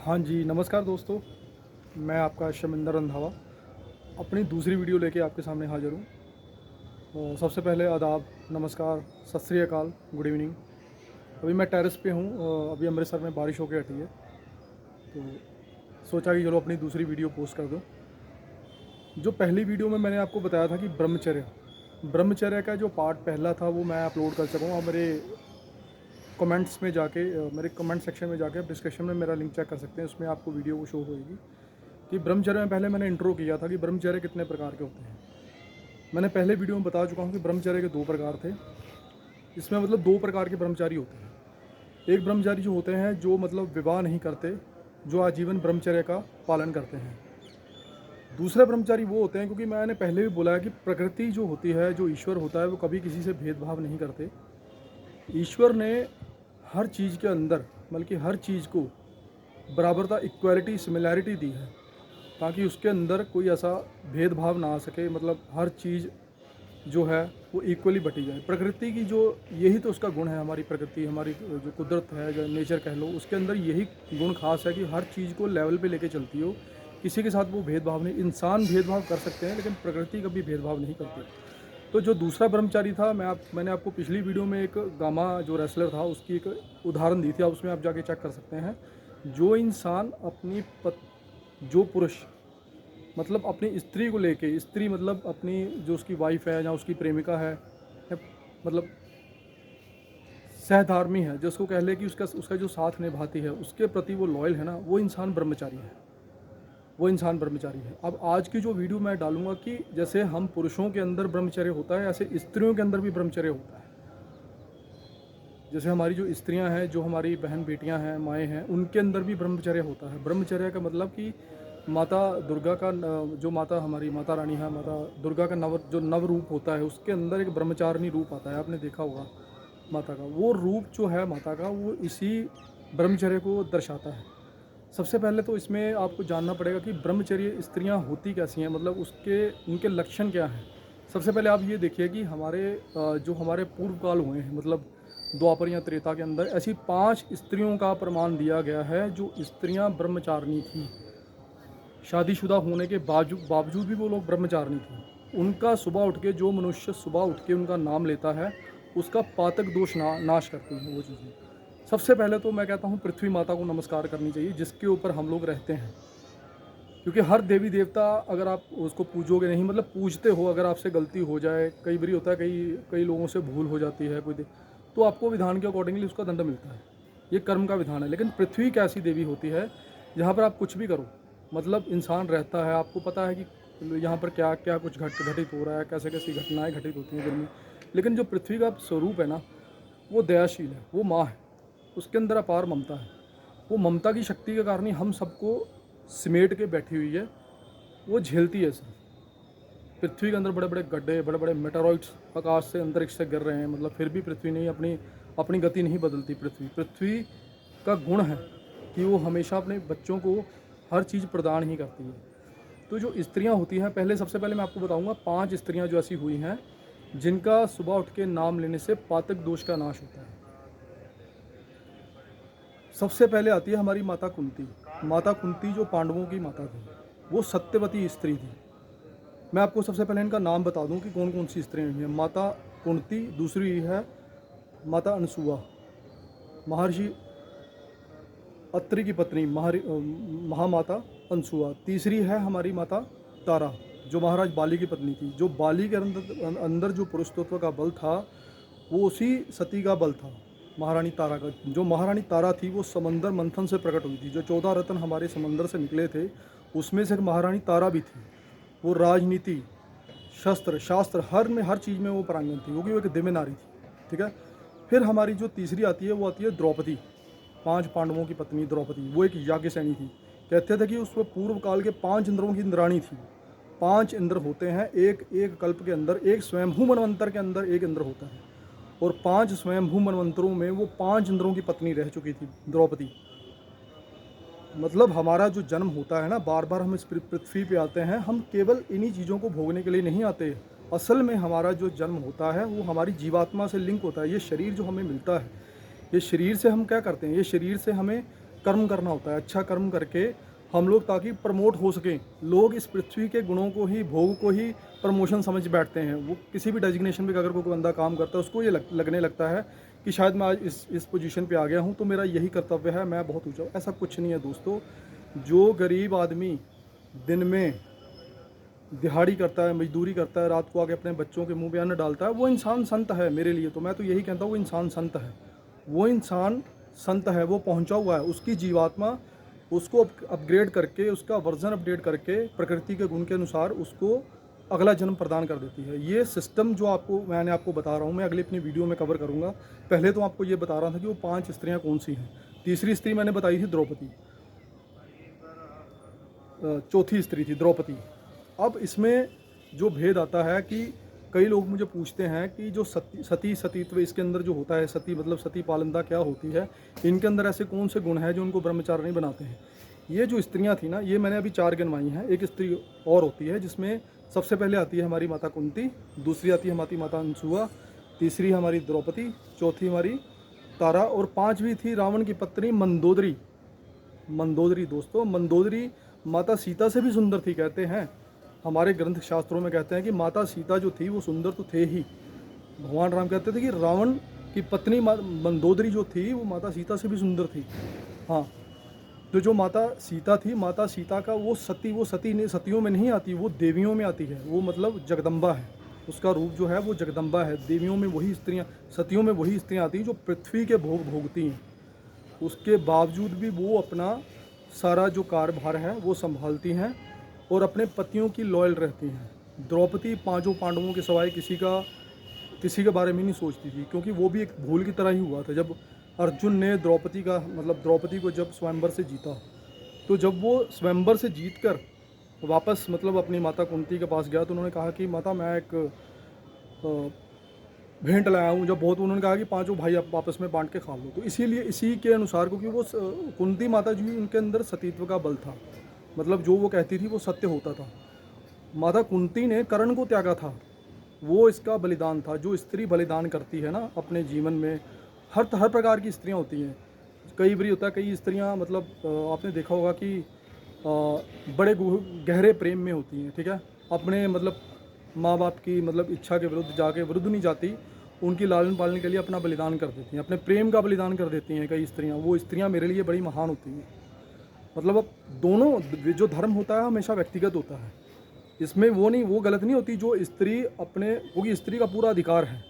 हाँ जी, नमस्कार दोस्तों। मैं आपका शमिंदर रंधावा अपनी दूसरी वीडियो लेके आपके सामने हाज़िर हूँ। सबसे पहले आदाब, नमस्कार, सत श्री अकाल, गुड इवनिंग। अभी मैं टेरेस पे हूँ। अभी अमृतसर में बारिश होके हटी है, तो सोचा कि चलो अपनी दूसरी वीडियो पोस्ट कर दूँ। जो पहली वीडियो में मैंने आपको बताया था कि ब्रह्मचर्य का जो पार्ट पहला था वो मैं अपलोड कर चुका हूँ। और मेरे कमेंट्स में जाके मेरे कमेंट सेक्शन में जाके आप डिस्क्रिप्शन में मेरा लिंक चेक कर सकते हैं, उसमें आपको वीडियो वो शो होएगी कि ब्रह्मचर्य में पहले मैंने इंट्रो किया था कि ब्रह्मचर्य कितने प्रकार के होते हैं। मैंने पहले वीडियो में बता चुका हूँ कि ब्रह्मचर्य के दो प्रकार थे। इसमें मतलब दो प्रकार के ब्रह्मचारी होते हैं। एक ब्रह्मचारी जो होते हैं जो मतलब विवाह नहीं करते, जो आजीवन ब्रह्मचर्य का पालन करते हैं। दूसरे ब्रह्मचारी वो होते हैं, क्योंकि मैंने पहले भी बोला है कि प्रकृति जो होती है, जो ईश्वर होता है, वो कभी किसी से भेदभाव नहीं करते। ईश्वर ने हर चीज़ के अंदर, बल्कि हर चीज़ को बराबरता, इक्वालिटी, सिमिलैरिटी दी है, ताकि उसके अंदर कोई ऐसा भेदभाव ना आ सके। मतलब हर चीज़ जो है वो इक्वली बटी जाए। प्रकृति की जो यही तो उसका गुण है, हमारी प्रकृति, हमारी जो कुदरत है, जो नेचर कह लो, उसके अंदर यही गुण खास है कि हर चीज़ को लेवल पे लेके चलती हो। किसी के साथ वो भेदभाव नहीं। इंसान भेदभाव कर सकते हैं, लेकिन प्रकृति कभी भेदभाव नहीं करती। तो जो दूसरा ब्रह्मचारी था, मैंने आपको पिछली वीडियो में एक गामा जो रेसलर था उसकी एक उदाहरण दी थी, आप उसमें आप जाके चेक कर सकते हैं। जो इंसान अपनी जो पुरुष मतलब अपनी स्त्री को लेके, स्त्री मतलब अपनी जो उसकी वाइफ है या उसकी प्रेमिका है, या मतलब सहधर्मी है, जिसको कह ले कि उसका उसका जो साथ निभाती है, उसके प्रति वो लॉयल है ना, वो इंसान ब्रह्मचारी है। वो इंसान ब्रह्मचारी है। अब आज की जो वीडियो मैं डालूंगा कि जैसे हम पुरुषों के अंदर ब्रह्मचर्य होता है, ऐसे स्त्रियों के अंदर भी ब्रह्मचर्य होता है। जैसे हमारी जो स्त्रियां हैं, जो हमारी बहन बेटियां हैं, माएँ हैं, उनके अंदर भी ब्रह्मचर्य होता है। ब्रह्मचर्य का मतलब कि माता दुर्गा का जो माता हमारी माता रानी है, माता दुर्गा का जो नव रूप होता है, उसके अंदर एक ब्रह्मचारिणी रूप आता है। आपने देखा होगा माता का वो रूप जो है माता का, वो इसी ब्रह्मचर्य को दर्शाता है। सबसे पहले तो इसमें आपको जानना पड़ेगा कि ब्रह्मचर्य स्त्रियां होती कैसी हैं, मतलब उसके उनके लक्षण क्या हैं। सबसे पहले आप ये देखिए कि जो हमारे पूर्व काल हुए हैं, मतलब द्वापर या त्रेता के अंदर ऐसी 5 स्त्रियों का प्रमाण दिया गया है जो स्त्रियां ब्रह्मचारिणी थी। शादीशुदा होने के बावजूद भी वो लोग ब्रह्मचारिणी थी। उनका सुबह उठ के, जो मनुष्य सुबह उठ के उनका नाम लेता है, उसका पातक दोष नाश करती हैं वो चीज़ें। सबसे पहले तो मैं कहता हूँ पृथ्वी माता को नमस्कार करनी चाहिए, जिसके ऊपर हम लोग रहते हैं। क्योंकि हर देवी देवता, अगर आप उसको पूजोगे नहीं, मतलब पूजते हो, अगर आपसे गलती हो जाए, कई बार होता है, कई कई लोगों से भूल हो जाती है तो आपको विधान के अकॉर्डिंगली उसका दंड मिलता है। ये कर्म का विधान है। लेकिन पृथ्वी एक ऐसी देवी होती है जहाँ पर आप कुछ भी करो, मतलब इंसान रहता है, आपको पता है कि यहाँ पर क्या क्या कुछ घटित हो रहा है, कैसे कैसी घटनाएं घटित होती हैं दिन में। लेकिन जो पृथ्वी का स्वरूप है ना, वो दयाशील है, वो माँ है, उसके अंदर अपार ममता है। वो ममता की शक्ति के कारण ही हम सबको सिमेट के बैठी हुई है, वो झेलती है सब। पृथ्वी के अंदर बड़े बड़े गड्ढे, बड़े बड़े मेटेरॉइड्स आकाश से, अंतरिक्ष से गिर रहे हैं, मतलब फिर भी पृथ्वी नहीं अपनी अपनी गति नहीं बदलती। पृथ्वी का गुण है कि वो हमेशा अपने बच्चों को हर चीज़ प्रदान ही करती है। तो जो स्त्रियां होती हैं, सबसे पहले मैं आपको बताऊंगा 5 स्त्रियां जो ऐसी हुई हैं जिनका सुबह उठ के नाम लेने से पातक दोष का नाश होता है। सबसे पहले आती है हमारी माता कुंती। माता कुंती जो पांडवों की माता थी, वो सत्यवती स्त्री थी। मैं आपको सबसे पहले इनका नाम बता दूं कि कौन कौन सी स्त्रियां हैं। माता कुंती, दूसरी है माता अनसुआ, महर्षि अत्रि की पत्नी महामाता अनसुआ। तीसरी है हमारी माता तारा, जो महाराज बाली की पत्नी थी। जो बाली के अंदर जो पुरुष तत्व का बल था, वो उसी सती का बल था, महारानी तारा का। जो महारानी तारा थी वो समंदर मंथन से प्रकट हुई थी। जो 14 रत्न हमारे समंदर से निकले थे, उसमें से एक महारानी तारा भी थी। वो राजनीति, शस्त्र शास्त्र, हर चीज़ में वो पारंगत थी, क्योंकि वो एक दिव्य नारी थी। ठीक है। फिर हमारी जो तीसरी आती है, वो आती है द्रौपदी, 5 पांडवों की पत्नी द्रौपदी। वो एक याज्ञसेनी थी। कहते थे कि उस पूर्व काल के 5 इंद्रों की इंद्राणी थी। 5 इंद्र होते हैं एक एक कल्प के अंदर, एक स्वयंभू मनवंतर के अंदर एक इंद्र होता है, और 5 स्वयंभू मनवंतरों में वो 5 इंद्रों की पत्नी रह चुकी थी द्रौपदी। मतलब हमारा जो जन्म होता है ना, बार बार हम इस पृथ्वी पे आते हैं, हम केवल इन्हीं चीज़ों को भोगने के लिए नहीं आते। असल में हमारा जो जन्म होता है वो हमारी जीवात्मा से लिंक होता है। ये शरीर जो हमें मिलता है, ये शरीर से हम क्या करते हैं, ये शरीर से हमें कर्म करना होता है, अच्छा कर्म करके हम लोग ताकि प्रमोट हो सकें। लोग इस पृथ्वी के गुणों को ही, भोग को ही प्रमोशन समझ बैठते हैं। वो किसी भी डेजिग्नेशन पे अगर कोई बंदा काम करता है, उसको ये लगने लगता है कि शायद मैं आज इस पोजीशन पे आ गया हूँ तो मेरा यही कर्तव्य है, मैं बहुत ऊँचा हूँ। ऐसा कुछ नहीं है दोस्तों। जो गरीब आदमी दिन में दिहाड़ी करता है, मजदूरी करता है, रात को आके अपने बच्चों के मुंह पे अन्न डालता है, वो इंसान संत है मेरे लिए। तो मैं तो यही कहता हूँ, वो इंसान संत है। वो इंसान संत है, वो पहुंचा हुआ है। उसकी जीवात्मा, उसको अपग्रेड करके, उसका वर्जन अपडेट करके प्रकृति के गुण के अनुसार उसको अगला जन्म प्रदान कर देती है। ये सिस्टम जो मैंने आपको बता रहा हूँ, मैं अगली अपनी वीडियो में कवर करूँगा। पहले तो आपको ये बता रहा था कि वो 5 स्त्रियाँ कौन सी हैं। तीसरी स्त्री मैंने बताई थी द्रौपदी, चौथी स्त्री थी द्रौपदी। अब इसमें जो भेद आता है कि कई लोग मुझे पूछते हैं कि जो सती सतीत्व इसके अंदर जो होता है, सती मतलब सती पालनता क्या होती है, इनके अंदर ऐसे कौन से गुण हैं जो उनको ब्रह्मचारिणी बनाते हैं। ये जो स्त्रियां थी ना, ये मैंने अभी 4 गिनवाई हैं। एक स्त्री और होती है जिसमें सबसे पहले आती है हमारी माता कुंती, दूसरी आती है हमारी माता अनसुआ, तीसरी हमारी द्रौपदी, चौथी हमारी तारा और 5वीं थी रावण की पत्नी मंदोदरी। मंदोदरी दोस्तों, मंदोदरी माता सीता से भी सुंदर थी। कहते हैं हमारे ग्रंथ शास्त्रों में कहते हैं कि माता सीता जो थी वो सुंदर तो थे ही। भगवान राम कहते थे कि रावण की पत्नी मंदोदरी जो थी वो माता सीता से भी सुंदर थी। हाँ, तो जो माता सीता थी, माता सीता का वो सती नहीं, सतियों में नहीं आती, वो देवियों में आती है। वो मतलब जगदम्बा है, उसका रूप जो है वो जगदम्बा है। देवियों में वही स्त्रियाँ, सतियों में वही स्त्रियाँ आती हैं जो पृथ्वी के भोग भोगती हैं। उसके बावजूद भी वो अपना सारा जो कार्यभार है वो संभालती हैं और अपने पतियों की लॉयल रहती हैं। द्रौपदी 5 पांडवों के सिवाय किसी के बारे में नहीं सोचती थी, क्योंकि वो भी एक भूल की तरह ही हुआ था। जब अर्जुन ने द्रौपदी को जब स्वयंवर से जीता, तो जब वो स्वयंवर से जीत कर वापस अपनी माता कुंती के पास गया, तो उन्होंने कहा कि माता मैं एक भेंट लाया हूँ। जब बहुत उन्होंने कहा कि 5 भाई आप आपस में बांट के खा लो। तो इसीलिए इसी के अनुसार, क्योंकि वो कुंती माता जी, उनके अंदर सतीत्व का बल था, जो वो कहती थी वो सत्य होता था। माता कुंती ने कर्ण को त्यागा था, वो इसका बलिदान था। जो स्त्री बलिदान करती है ना अपने जीवन में, हर प्रकार की स्त्रियाँ होती हैं। कई बार होता है, कई स्त्रियाँ आपने देखा होगा कि बड़े गहरे प्रेम में होती हैं, ठीक है, अपने माँ बाप की इच्छा के विरुद्ध नहीं जाती, उनकी लालन पालन के लिए अपना बलिदान कर देती हैं, अपने प्रेम का बलिदान कर देती हैं कई स्त्रियाँ। वो स्त्रियाँ मेरे लिए बड़ी महान होती हैं। अब दोनों जो धर्म होता है हमेशा व्यक्तिगत होता है, इसमें वो गलत नहीं होती जो स्त्री क्योंकि स्त्री का पूरा अधिकार है।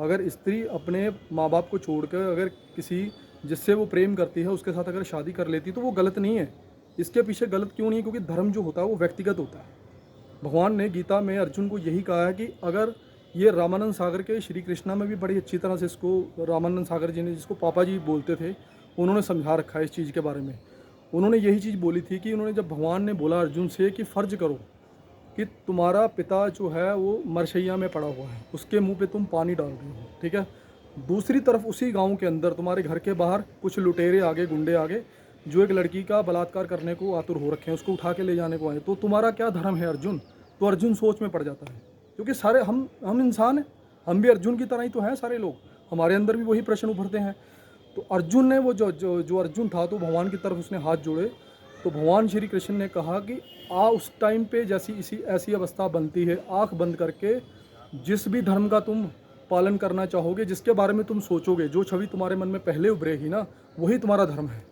अगर स्त्री अपने माँ बाप को छोड़कर अगर किसी जिससे वो प्रेम करती है उसके साथ अगर शादी कर लेती तो वो गलत नहीं है। इसके पीछे गलत क्यों नहीं है? क्योंकि धर्म जो होता है वो व्यक्तिगत होता है। भगवान ने गीता में अर्जुन को यही कहा है कि अगर ये रामानंद सागर के श्री कृष्णा में भी बड़ी अच्छी तरह से इसको रामानंद सागर जी ने, जिसको पापा जी बोलते थे, उन्होंने समझा रखा है इस चीज़ के बारे में। उन्होंने यही चीज़ बोली थी कि उन्होंने जब भगवान ने बोला अर्जुन से कि फ़र्ज करो कि तुम्हारा पिता जो है वो मरशैया में पड़ा हुआ है, उसके मुंह पे तुम पानी डाल रहे हो, ठीक है। दूसरी तरफ उसी गांव के अंदर तुम्हारे घर के बाहर कुछ लुटेरे आगे, गुंडे आगे, जो एक लड़की का बलात्कार करने को आतुर हो रखे हैं, उसको उठा के ले जाने को आए, तो तुम्हारा क्या धर्म है अर्जुन? तो अर्जुन सोच में पड़ जाता है, क्योंकि सारे हम इंसान हैं, हम भी अर्जुन की तरह ही तो हैं सारे लोग, हमारे अंदर भी वही प्रश्न उभरते हैं। तो अर्जुन ने वो जो अर्जुन था, तो भगवान की तरफ उसने हाथ जोड़े, तो भगवान श्री कृष्ण ने कहा कि उस टाइम पे जैसी ऐसी अवस्था बनती है, आंख बंद करके जिस भी धर्म का तुम पालन करना चाहोगे, जिसके बारे में तुम सोचोगे, जो छवि तुम्हारे मन में पहले उभरेगी ना, वही तुम्हारा धर्म है।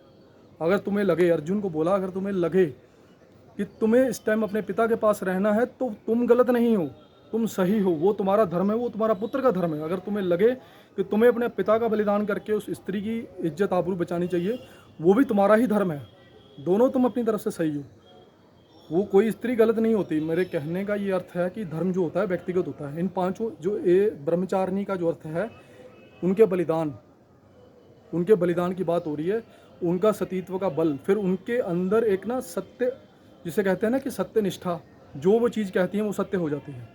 अगर तुम्हें लगे, अर्जुन को बोला, अगर तुम्हें लगे कि तुम्हें इस टाइम अपने पिता के पास रहना है तो तुम गलत नहीं हो, तुम सही हो, वो तुम्हारा धर्म है, वो तुम्हारा पुत्र का धर्म है। अगर तुम्हें लगे कि तुम्हें अपने पिता का बलिदान करके उस स्त्री की इज्जत आबरू बचानी चाहिए, वो भी तुम्हारा ही धर्म है। दोनों तुम अपनी तरफ से सही हो, वो कोई स्त्री गलत नहीं होती। मेरे कहने का ये अर्थ है कि धर्म जो होता है व्यक्तिगत होता है। इन 5 जो ब्रह्मचारिणी का जो अर्थ है, उनके बलिदान की बात हो रही है, उनका सतीत्व का बल, फिर उनके अंदर एक ना सत्य, जिसे कहते हैं ना कि सत्य निष्ठा, जो वो चीज़ कहती है वो सत्य हो जाती है।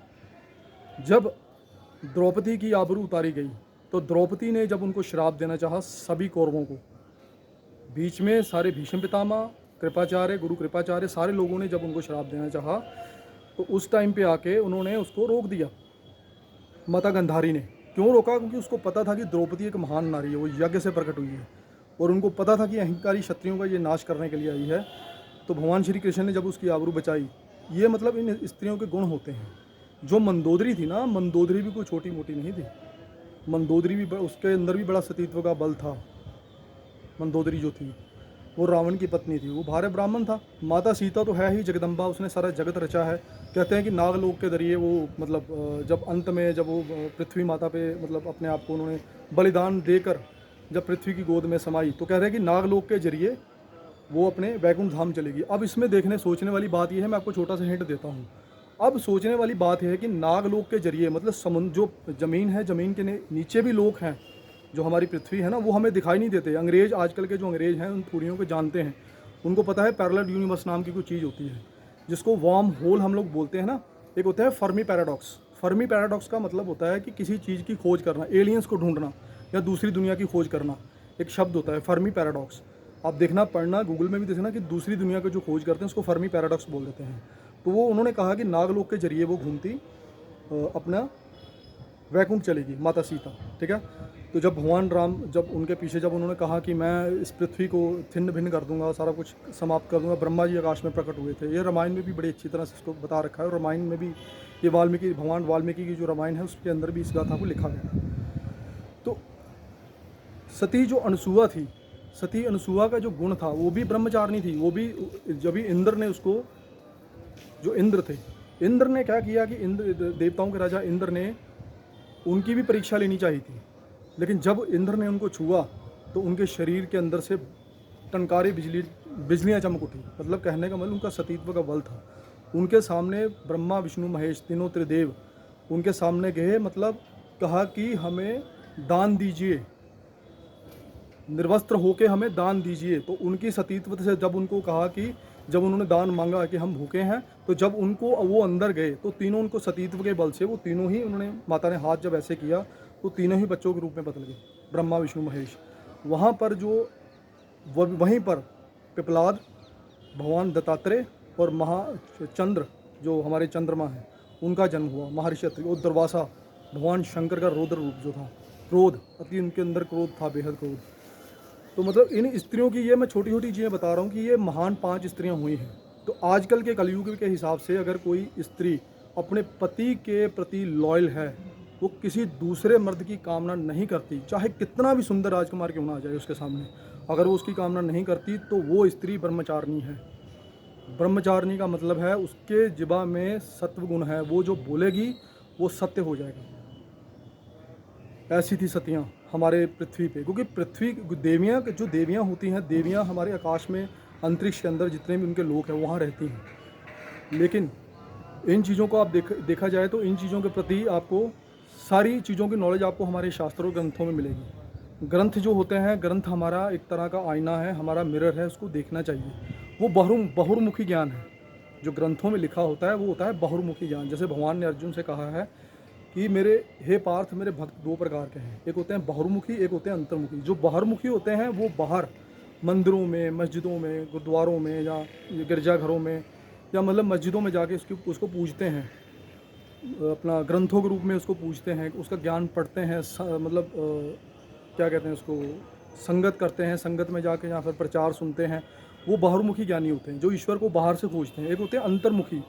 जब द्रौपदी की आबरू उतारी गई, तो द्रौपदी ने जब उनको श्राप देना चाहा, सभी कौरवों को, बीच में सारे भीष्म पितामह, कृपाचार्य, गुरु कृपाचार्य, सारे लोगों ने जब उनको श्राप देना चाहा, तो उस टाइम पे आके उन्होंने उसको रोक दिया। माता गांधारी ने क्यों रोका? क्योंकि उसको पता था कि द्रौपदी एक महान नारी है, वो यज्ञ से प्रकट हुई है, और उनको पता था कि अहंकारी क्षत्रियों का ये नाश करने के लिए आई है। तो भगवान श्री कृष्ण ने जब उसकी आबरू बचाई, ये मतलब इन स्त्रियों के गुण होते हैं। जो मंदोदरी थी ना, मंदोदरी भी कोई छोटी मोटी नहीं थी। मंदोदरी भी उसके अंदर भी बड़ा सतीत्व का बल था। मंदोदरी जो थी वो रावण की पत्नी थी, वो भार्य ब्राह्मण था। माता सीता तो है ही जगदम्बा, उसने सारा जगत रचा है। कहते हैं कि नागलोक के जरिए वो मतलब जब अंत में जब वो पृथ्वी माता पे मतलब अपने आप को उन्होंने बलिदान देकर जब पृथ्वी की गोद में समाई, तो कह रहे हैं कि नागलोक के जरिए वो अपने वैकुंठ धाम चलेगी। अब इसमें देखने सोचने वाली बात यह है, मैं आपको छोटा सा हिंट देता हूँ। अब सोचने वाली बात यह है कि नागलोक के जरिए मतलब समुद्र जो ज़मीन है, ज़मीन के नीचे भी लोक हैं, जो हमारी पृथ्वी है ना, वो हमें दिखाई नहीं देते। अंग्रेज़ आजकल के जो अंग्रेज़ हैं उन थ्योरियों को जानते हैं, उनको पता है पैरेलल यूनिवर्स नाम की कोई चीज़ होती है, जिसको वार्म होल हम लोग बोलते हैं ना। एक होता है फर्मी पैराडॉक्स। फर्मी पैराडॉक्स का मतलब होता है कि किसी चीज़ की खोज करना, एलियंस को ढूंढना या दूसरी दुनिया की खोज करना, एक शब्द होता है फर्मी पैराडॉक्स। आप देखना, पढ़ना, गूगल में भी देखना कि दूसरी दुनिया का जो खोज करते हैं उसको फर्मी पैराडॉक्स बोल देते हैं। तो वो उन्होंने कहा कि नागलोक के जरिए वो घूमती अपना वैकुंठ चलेगी माता सीता, ठीक है। तो जब भगवान राम जब उनके पीछे जब उन्होंने कहा कि मैं इस पृथ्वी को छिन्न भिन्न कर दूंगा, सारा कुछ समाप्त कर दूंगा, ब्रह्मा जी आकाश में प्रकट हुए थे। ये रामायण में भी बड़ी अच्छी तरह से इसको बता रखा है, और रामायण में भी ये भगवान वाल्मीकि की जो रामायण है उसके अंदर भी इस गाथा को लिखा गया। तो सती जो अनसुआ थी, सती अनसुआ का जो गुण था वो भी ब्रह्मचारिणी थी। वो भी जब भी इंद्र ने उसको, जो इंद्र थे, इंद्र ने क्या किया कि इंद्र देवताओं के राजा इंद्र ने उनकी भी परीक्षा लेनी चाहिए थी, लेकिन जब इंद्र ने उनको छुआ तो उनके शरीर के अंदर से टनकारी बिजलियाँ चमक उठी। मतलब कहने का मतलब उनका सतीत्व का बल था। उनके सामने ब्रह्मा विष्णु महेश तीनों त्रिदेव उनके सामने गए, मतलब कहा कि हमें दान दीजिए, निर्वस्त्र होके हमें दान दीजिए। तो उनकी सतीत्व से जब उनको कहा कि जब उन्होंने दान मांगा कि हम भूखे हैं, तो जब उनको वो अंदर गए तो तीनों उनको सतीत्व के बल से वो तीनों ही उन्होंने, माता ने हाथ जब ऐसे किया तो तीनों ही बच्चों के रूप में बदल गए, ब्रह्मा विष्णु महेश। वहाँ पर जो वहीं पर पिपलाद, भगवान दत्तात्रेय और महाचंद्र जो हमारे चंद्रमा हैं उनका जन्म हुआ, महर्षि अत्रि। और दुर्वासा, भगवान शंकर का रौद्र रूप जो था, क्रोध, अति उनके अंदर क्रोध था, बेहद क्रोध। तो मतलब इन स्त्रियों की, ये मैं छोटी छोटी चीज़ें बता रहा हूँ कि ये महान 5 स्त्रियाँ हुई हैं। तो आजकल के कलयुग के हिसाब से अगर कोई स्त्री अपने पति के प्रति लॉयल है, वो किसी दूसरे मर्द की कामना नहीं करती, चाहे कितना भी सुंदर राजकुमार क्यों ना आ जाए उसके सामने, अगर वो उसकी कामना नहीं करती तो वो स्त्री ब्रह्मचारिणी है। ब्रह्मचारिणी का मतलब है उसके जिबा में सत्व गुण है, वो जो बोलेगी वो सत्य हो जाएगा। ऐसी थी सतियाँ हमारे पृथ्वी पे, क्योंकि पृथ्वी देवियाँ, जो देवियाँ होती हैं, देवियाँ हमारे आकाश में अंतरिक्ष के अंदर जितने भी उनके लोक हैं वहाँ रहती हैं। लेकिन इन चीज़ों को आप देखा जाए तो इन चीज़ों के प्रति आपको सारी चीज़ों की नॉलेज आपको हमारे शास्त्रों ग्रंथों में मिलेगी। ग्रंथ जो होते हैं, ग्रंथ हमारा एक तरह का आईना है, हमारा मिरर है, उसको देखना चाहिए। वो बहुर्मुखी ज्ञान है। जो ग्रंथों में लिखा होता है वो होता है बहुर्मुखी ज्ञान। जैसे भगवान ने अर्जुन से कहा है कि मेरे हे पार्थ, मेरे भक्त 2 प्रकार के हैं, एक होते हैं बहुर्मुखी, एक होते हैं अंतर्मुखी। जो बाहरमुखी होते हैं वो बाहर मंदिरों में, मस्जिदों में, गुरुद्वारों में या गिरजाघरों में या मतलब मस्जिदों में जाके उसको पूजते हैं, अपना ग्रंथों के रूप में उसको पूजते हैं, उसका ज्ञान पढ़ते हैं, मतलब क्या कहते हैं उसको, संगत करते हैं, संगत में जाके या फिर प्रचार सुनते हैं। वो बाहरमुखी ज्ञानी होते हैं, जो ईश्वर को बाहर से खोजते हैं। एक होते हैं अंतर्मुखी,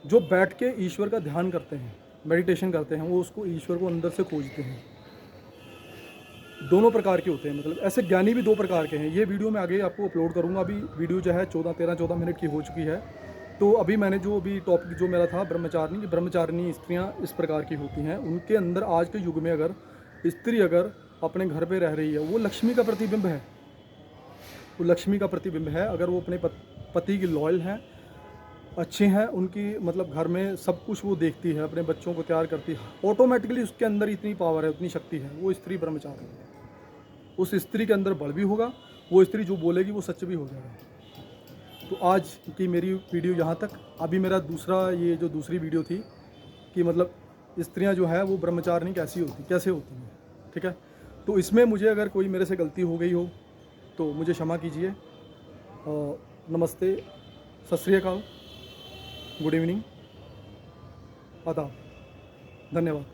जो बैठ के ईश्वर का ध्यान करते हैं, मेडिटेशन करते हैं, वो उसको ईश्वर को अंदर से खोजते हैं। दोनों प्रकार के होते हैं, मतलब ऐसे ज्ञानी भी 2 प्रकार के हैं। ये वीडियो मैं आगे आपको अपलोड करूँगा। अभी वीडियो जो है 14 मिनट की हो चुकी है। तो अभी मैंने जो अभी टॉपिक जो मेरा था ब्रह्मचारिणी स्त्रियाँ इस प्रकार की होती हैं। उनके अंदर आज के युग में अगर स्त्री अगर अपने घर पे रह रही है, वो लक्ष्मी का प्रतिबिंब है, वो लक्ष्मी का प्रतिबिंब है। अगर वो अपने पति की लॉयल हैं, अच्छे हैं, उनकी मतलब घर में सब कुछ वो देखती है, अपने बच्चों को तैयार करती है, ऑटोमेटिकली उसके अंदर इतनी पावर है, उतनी शक्ति है, वो स्त्री ब्रह्मचारी है। उस स्त्री के अंदर बल भी होगा, वो स्त्री जो बोलेगी वो सच भी हो जाएगा। तो आज की मेरी वीडियो यहाँ तक। अभी मेरा ये जो दूसरी वीडियो थी कि मतलब स्त्रियाँ जो है वो ब्रह्मचारिणी कैसे होती हैं, ठीक है। तो इसमें मुझे अगर कोई मेरे से गलती हो गई हो तो मुझे क्षमा कीजिए। नमस्ते, सत श्री अकाल, गुड इवनिंग, आदाब, धन्यवाद।